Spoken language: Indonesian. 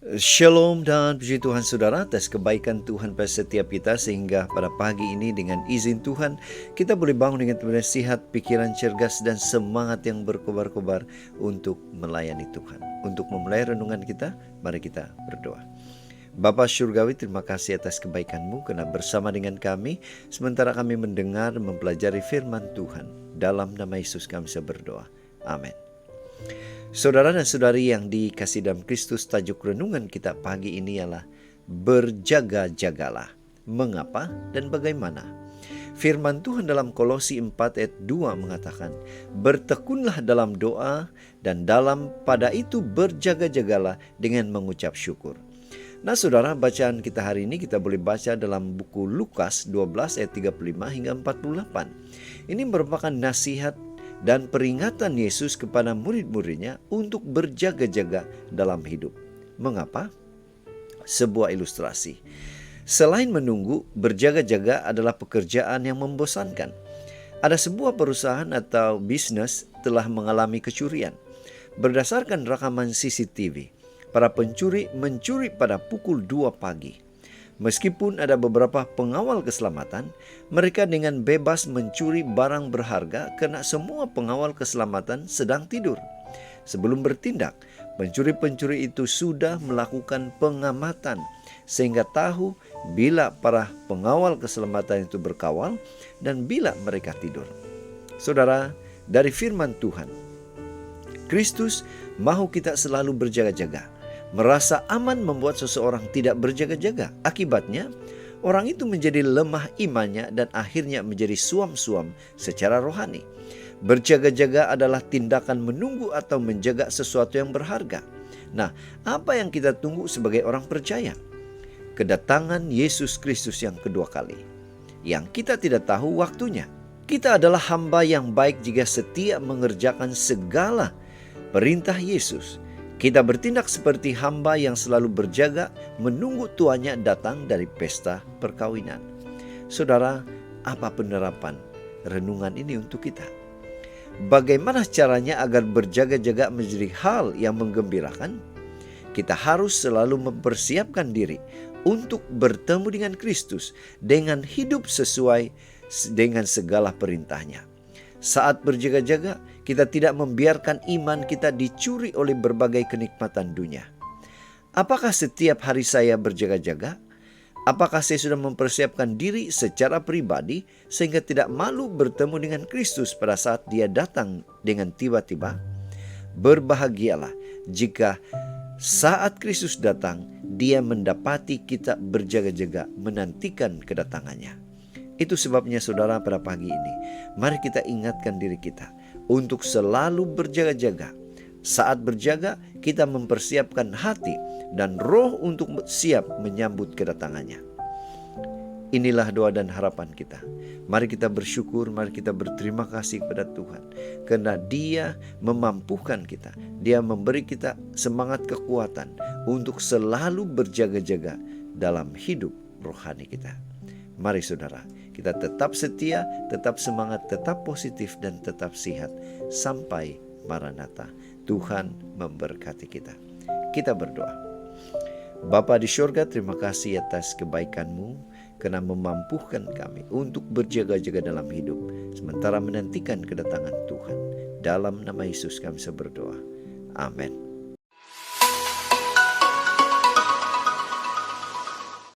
Shalom dan puji Tuhan saudara atas kebaikan Tuhan pada setiap kita, sehingga pada pagi ini dengan izin Tuhan kita boleh bangun dengan nasihat, pikiran cergas dan semangat yang berkobar-kobar untuk melayani Tuhan. Untuk memulai renungan kita, mari kita berdoa. Bapa Surgawi, terima kasih atas kebaikan-Mu karena bersama dengan kami sementara kami mendengar dan mempelajari firman Tuhan. Dalam nama Yesus kami berdoa. Amin. Saudara dan saudari yang dikasihi dalam Kristus, tajuk renungan kita pagi ini ialah berjaga-jagalah. Mengapa dan bagaimana? Firman Tuhan dalam Kolose 4 ayat 2 mengatakan, bertekunlah dalam doa dan dalam pada itu berjaga-jagalah dengan mengucap syukur. Nah saudara, bacaan kita hari ini kita boleh baca dalam buku Lukas 12 ayat 35 hingga 48. Ini merupakan nasihat dan peringatan Yesus kepada murid-muridnya untuk berjaga-jaga dalam hidup. Mengapa? Sebuah ilustrasi. Selain menunggu, berjaga-jaga adalah pekerjaan yang membosankan. Ada sebuah perusahaan atau bisnis telah mengalami kecurian. Berdasarkan rekaman CCTV, para pencuri mencuri pada pukul 2 pagi. Meskipun ada beberapa pengawal keselamatan, mereka dengan bebas mencuri barang berharga karena semua pengawal keselamatan sedang tidur. Sebelum bertindak, pencuri-pencuri itu sudah melakukan pengamatan sehingga tahu bila para pengawal keselamatan itu berkawal dan bila mereka tidur. Saudara, dari firman Tuhan, Kristus mahu kita selalu berjaga-jaga. Merasa aman membuat seseorang tidak berjaga-jaga. Akibatnya, orang itu menjadi lemah imannya dan akhirnya menjadi suam-suam secara rohani. Berjaga-jaga adalah tindakan menunggu atau menjaga sesuatu yang berharga. Nah, apa yang kita tunggu sebagai orang percaya? Kedatangan Yesus Kristus yang kedua kali, yang kita tidak tahu waktunya. Kita adalah hamba yang baik jika setia mengerjakan segala perintah Yesus. Kita bertindak seperti hamba yang selalu berjaga menunggu tuannya datang dari pesta perkawinan. Saudara, apa penerapan renungan ini untuk kita? Bagaimana caranya agar berjaga-jaga menjadi hal yang menggembirakan? Kita harus selalu mempersiapkan diri untuk bertemu dengan Kristus dengan hidup sesuai dengan segala perintahnya. Saat berjaga-jaga, kita tidak membiarkan iman kita dicuri oleh berbagai kenikmatan dunia. Apakah setiap hari saya berjaga-jaga? Apakah saya sudah mempersiapkan diri secara pribadi sehingga tidak malu bertemu dengan Kristus pada saat Dia datang dengan tiba-tiba? Berbahagialah jika saat Kristus datang, Dia mendapati kita berjaga-jaga menantikan kedatangannya. Itu sebabnya saudara, pada pagi ini mari kita ingatkan diri kita untuk selalu berjaga-jaga. Saat berjaga, kita mempersiapkan hati dan roh untuk siap menyambut kedatangannya. Inilah doa dan harapan kita. Mari kita bersyukur, mari kita berterima kasih kepada Tuhan karena Dia memampukan kita. Dia memberi kita semangat kekuatan untuk selalu berjaga-jaga dalam hidup rohani kita. Mari saudara, kita tetap setia, tetap semangat, tetap positif, dan tetap sehat sampai Maranatha. Tuhan memberkati kita. Kita berdoa. Bapa di surga, terima kasih atas kebaikan-Mu karena memampukan kami untuk berjaga-jaga dalam hidup sementara menantikan kedatangan Tuhan. Dalam nama Yesus kami berdoa. Amin.